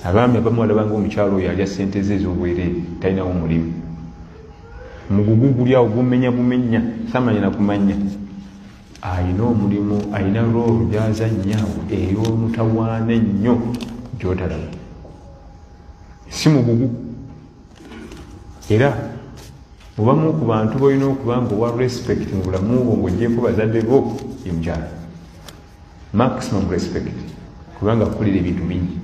abaami abamu alabanga omukyalo oyo alya ssente ze ez'obwereere talinawo mulimu mugugu guli awo gumenya bumenya samanya nakumanya ayina omulimu ayina roolu gyazannyawo ey'omutawaana ennyo gyotalaba si mugugu era obamu ku bantu balina okuba nga owa respect mu bulamu bwo ng'oggyeko bazadde bo ye mukyala maximum respect kubanga akulira ebintu bingi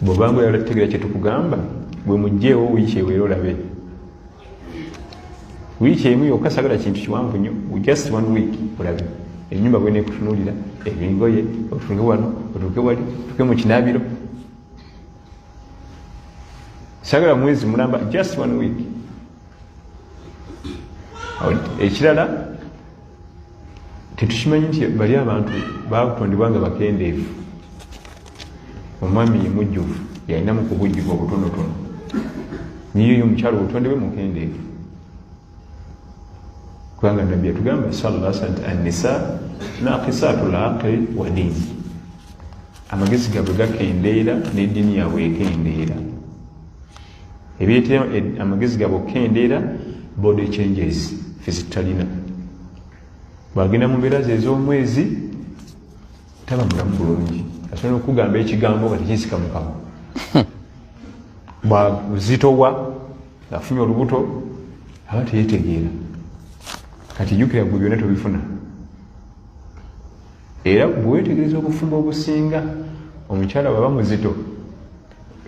bw'obanga oyagala tutegeera kye tukugamba bwe mugjeewo wiiki eweera olabe wiiki emu yokka sagala kintu kiwanvu nnyo just 1 week olabe ennyumba bwena ekutunuulira ebingoye otuuke wano otuuke wali tuke mu kinaabiro sagala mwezi mulamba just 1 week ekirala tetukimanyi nti bali abantu bakutondebwa nga bakendeevu omwami ye mujjuvu yalinamu ku bujjuvu obutonotono niyo omukyalo obutondebwe mukendeevu kubanga nabbi yatugamba sallallahu alaihi wasallam an-nisa naqisatul aqli wa diini amagezi gaabwe gakendeera n'eddiini yaabwe ekendeera ebireetera amagezi gaabwe okukendeera body changes fisitalina bwagenda mu mbeera ze ez'omwezi taba mulamu bulungi asobola okugamba ekigambo nga tekisika mukamu bwazitowa afunye olubuto aba teyetegeera kati jjukira gwe byonna tobifuna era bwewetegereza obufumbo obusinga omukyala bwaba muzito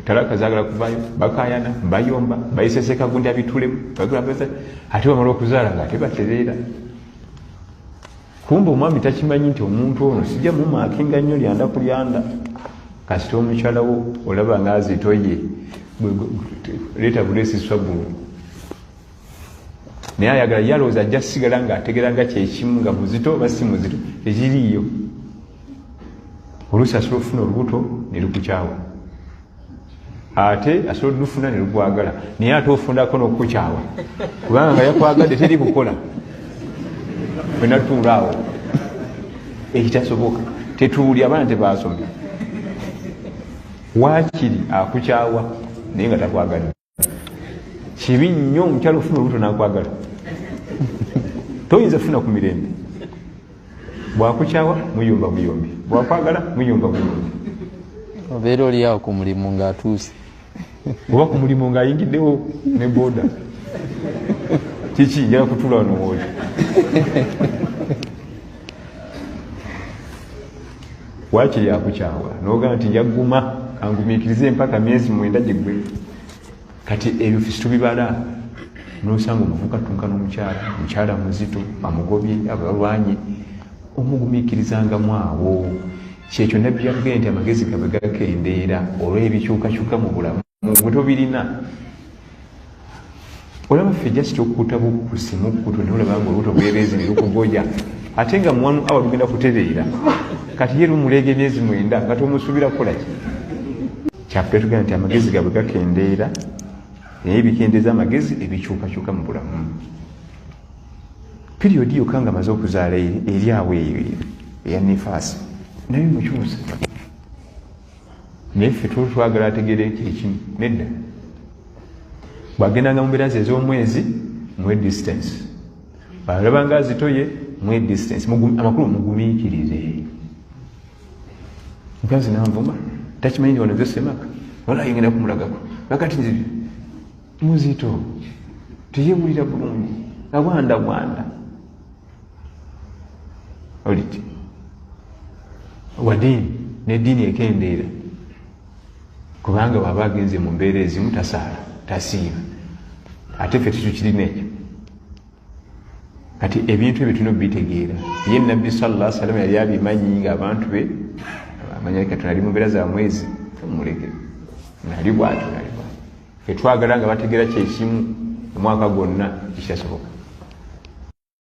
talaka zaagala kuvayo bakayana bayomba bayiseseka gundi abitulemu ate bamala okuzaala nga ate batereera kumbe omwami takimanyi nti omuntu ono sijja mumaakinga nnyo lyanda ku lyanda kasita omukyala wo olaba nga azitoye leeta bulesi swabulu naye ayagala yalowooza ajja kusigala ng'ategeera nga kyekimu nga muzito oba si muzito tekiriiyo oluusi asobola okufuna olubuto ne lukukyawa ate asobola olufuna ne lugwagala naye ate ofundako n'okukukyawa kubanga nga yakwagadde teri kukola wenatuula awo ekitasoboka tetuuli abaana tebasomye waakiri akukyawa naye nga takwagadde kibi nnyo omukyalo ofuna olubuto n'akwagala toyinza kufuna ku mirembe bwakukyawa muyomba muyombi bwakwagala muyomba muyombi obeera oli awo ku mulimu ng'atuuse oba ku mulimu ng'ayingiddewo ne booda kiki njala kutuula wano wooli waakiri akukyawa n'ogamba nti njaguma kangumiikirize mpaka myezi 9 gigwe kati ebyo fisi tubibala n'osanga omuvuka tunka n'omukyala mukyala muzito amugobye abalwanye omugumiikirizangamu awo kyekyo nabbi yatugenda nti amagezi gabe gakendeera olw'ebikyukakyuka mu bulamu bwe tobirina olaba ffe jasiti okukuta bukusi mukkuto naye olabanga olubuto bwereezi ne lukugoya ate nga muwanu awa lugenda kutereera kati ye lumuleega emyezi 9 nga tomusuubira kukola ki kyakuba tugenda nti amagezi gabe gakendeera naye bikendeeza amagezi ebikyukakyuka mu bulamu piriyodi yokka nga amaze okuzaala eri awo eyo eya nifaasi naye mukyusa naye ffe twagala ategeere kyekimu nedda bwagendanga mu mbeera ze ez'omwezi muwe distance bwalabanga azitoye muwe distance amakulu mugumiikirize mukazi nanvuma takimanyi nti wano byosemaka wala yengenda kumulagako bakati nzi muzito teyewulira bulungi awanda oliti wadiini n'eddiini ekendeera kubanga waba agenze mu mbeera ezimu tasaala tasiiba ate ffe tetukirina ekyo kati ebintu ebyo tulina obitegeera ye nabbi sallallahu alaihi wasallam yali abimanyi ng'abantu be amanya katonda ali mu mbeera za mwezi tomuleke nali bwatyo ffe twagala nga bategeera kyekimu omwaka gwonna tekitasoboka